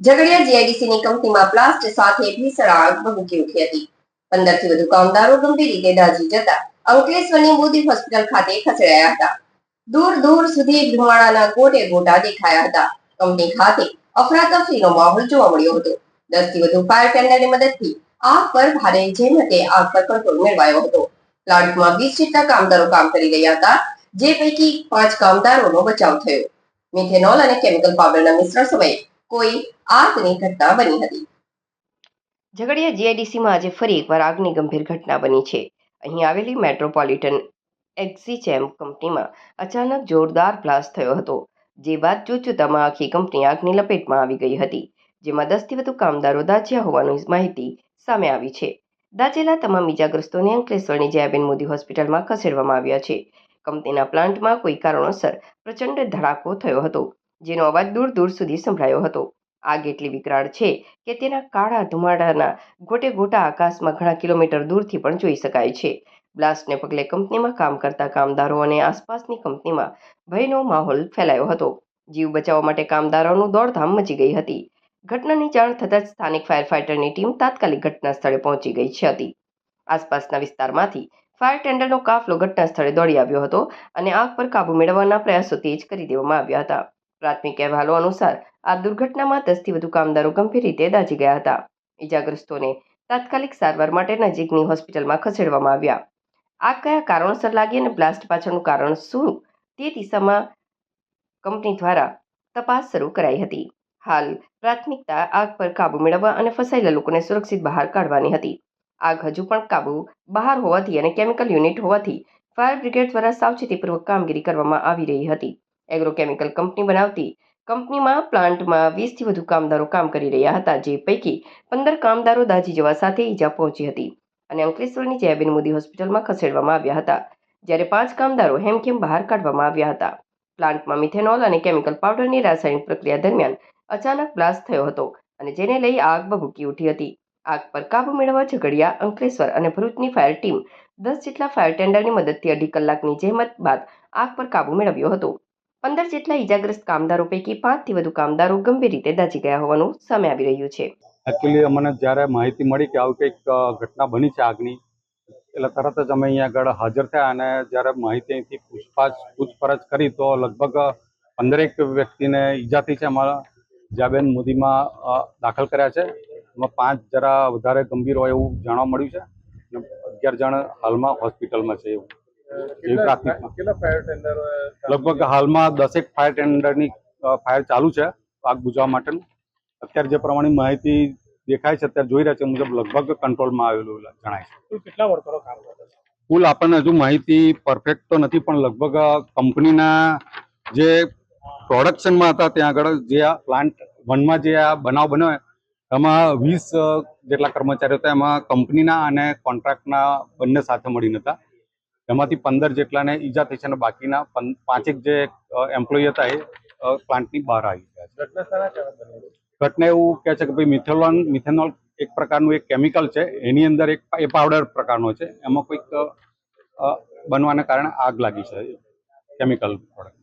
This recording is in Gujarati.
ઝઘડિયા જીઆઈડીસીની કંપનીમાં પ્લાસ્ટ સાથે ભીષણ આગ ભભૂકી ઉઠી હતી. 15 થી વધુ કામદારો ગંભીર રીતે દાઝી જતા અંકલેશ્વરની મોદી હોસ્પિટલ ખાતે ખસેડાયા હતા. દૂર દૂર સુધી ધુમાડાના ગોટે ગોટા દેખાયા હતા. કંપની ખાતે અફરાતફરીનો માહોલ જોવા મળ્યો હતો. 10 થી વધુ ફાયર ટેન્ડરની મદદથી આગ પર ભારે જહેમતે આગ પર કંટ્રોલ મેળવાયો હતો. પ્લાન્ટમાં 20 જેટલા કામદારો કામ કરી રહ્યા હતા, જે પૈકી 5 કામદારોનો બચાવ થયો. મિથેનોલ અને કેમિકલ પાવડરના મિશ્રણ સમયે કોઈ આગની ઘટના બની હતી. ઝઘડિયા જીઆઈડીસીમાં આજે ફરી એકવાર આગની ગંભીર ઘટના બની છે. અહીં આવેલી મેટ્રોપોલિટન એક્ઝિચેમ કંપનીમાં અચાનક જોરદાર બ્લાસ્ટ થયો હતો, જે બાદ જોતજોતામાં આખી કંપની આગની લપેટમાં આવી ગઈ હતી, જેમાં 10 થી વધુ કામદારો દાઝ્યા હોવાની માહિતી સામે આવી છે. દાઝેલા તમામ ઇજાગ્રસ્તોને અંકલેશ્વરની જયાબેન મોદી હોસ્પિટલમાં ખસેડવામાં આવ્યા છે. કંપનીના પ્લાન્ટમાં કોઈ કારણોસર પ્રચંડ ધડાકો થયો હતો, જેનો અવાજ દૂર દૂર સુધી સંભળાયો હતો. આગ એટલી વિકરાળ છે કે તેના કાળા ધુમાડાના ગોટે ગોટા આકાશમાં ઘણા કિલોમીટર દૂરથી પણ જોઈ શકાય છે. બ્લાસ્ટને પગલે કંપનીમાં કામ કરતા કામદારો અને આસપાસની કંપનીમાં ભયનો માહોલ ફેલાયો હતો. જીવ બચાવવા માટે કામદારોનું દોડધામ મચી ગઈ હતી. ઘટનાની જાણ થતાં જ સ્થાનિક ફાયર ફાઇટરની ટીમ તાત્કાલિક ઘટના સ્થળે પહોંચી ગઈ હતી. આસપાસના વિસ્તારમાંથી ફાયર ટેન્ડરનો કાફલો ઘટના સ્થળે દોડી આવ્યો હતો અને આગ પર કાબૂ મેળવવાના પ્રયાસો તેજ કરી દેવામાં આવ્યા હતા. પ્રાથમિક અહેવાલો અનુસાર આ દુર્ઘટનામાં 10 થી વધુ કામદારો ગંભીર રીતે દાઝી ગયા હતા. ઇજાગ્રસ્તોને તાત્કાલિક સારવાર માટે નજીકની હોસ્પિટલમાં ખસેડવામાં આવ્યા. આગ કયા કારણોસર લાગી અને બ્લાસ્ટ પાછળનું કારણ શું તે દિશામાં કંપની દ્વારા તપાસ શરૂ કરાઈ હતી. હાલ પ્રાથમિકતા આગ પર કાબૂ મેળવવા અને ફસાયેલા લોકોને સુરક્ષિત બહાર કાઢવાની હતી. આગ હજુ પણ કાબૂ બહાર હોવાથી અને કેમિકલ યુનિટ હોવાથી ફાયર બ્રિગેડ દ્વારા સાવચેતીપૂર્વક કામગીરી કરવામાં આવી રહી હતી. એગ્રોકેમિકલ કંપની બનાવતી કંપનીમાં પ્લાન્ટમાં 20 થી વધુ કામદારો કામ કરી રહ્યા હતા, જે પૈકી 15 કામદારો દાઝી જવા સાથે ઈજા પહોંચી હતી અને અંકલેશ્વરની જયાબેન મોદી હોસ્પિટલમાં ખસેડવામાં આવ્યા હતા, જ્યારે 5 કામદારો હેમખેમ બહાર કાઢવામાં આવ્યા હતા. પ્લાન્ટમાં મિથેનોલ અને કેમિકલ પાવડરની રાસાયણિક પ્રક્રિયા દરમિયાન અચાનક બ્લાસ્ટ થયો હતો અને જેને લઈ આગ ભભૂકી ઉઠી હતી. આગ પર કાબૂ મેળવવા ઝઘડિયા, અંકલેશ્વર અને ભરૂચની ફાયર ટીમ 10 જેટલા ફાયર ટેન્ડરની મદદથી 2.5 કલાકની જહેમત બાદ આગ પર કાબૂ મેળવ્યો હતો. 15 જેટલા ઇજાગ્રસ્ત કામદારો પૈકી 5 થી વધુ કામદારો ગંભીર રીતે દાઝી ગયા હોવાનું સામે આવી રહ્યું છે. એકચ્યુઅલી અમને જ્યારે માહિતી મળી કે આવી કંઈક ઘટના બની છે આગની, એટલે તરત જ અમે અહીંયા આગળ હાજર થયા અને જ્યારે માહિતીથી પૂછપરછ કરી તો લગભગ 15 વ્યક્તિને ઈજા થઈ છે. અમારા જયાબેન મોદીમાં દાખલ કર્યા છે. એમાં 5 જરા વધારે ગંભીર હોય એવું જાણવા મળ્યું છે અને 11 જણ હાલમાં હોસ્પિટલમાં છે. એવું લગભગ હાલમાં 10 ફાયર ટેન્ડરની ફાયર ચાલુ છે આગ બુઝાવવા માટેનું. અત્યારે જે પ્રમાણે માહિતી દેખાય છે, અત્યારે જોઈ રહ્યા છે મુજબ લગભગ કંટ્રોલમાં આવેલું જણાય છે. કેટલા વર્કરો કામ કરે છે? કુલ આપણને હજુ માહિતી પરફેક્ટ તો નથી, પણ લગભગ કંપનીના જે પ્રોડક્શનમાં હતા ત્યાં આગળ જે આ પ્લાન્ટ 1માં જે આ બનાવ બન્યો એમાં 20 જેટલા કર્મચારીઓ હતા. એમાં કંપનીના અને કોન્ટ્રાક્ટના બંને સાથે મળીને હતા. એમાંથી 15 જેટલાને ઈજા થઈ છે અને બાકીના 5 જે એમ્પ્લોય હતા એ પ્લાન્ટની બહાર આવી ગયા છે. ઘટના એવું કહે છે કે ભાઈ મિથેનોલ એક પ્રકારનું એક કેમિકલ છે, એની અંદર એક પાવડર પ્રકારનો છે, એમાં કોઈક બનવાના કારણે આગ લાગી છે કેમિકલ પ્રોડક્ટ.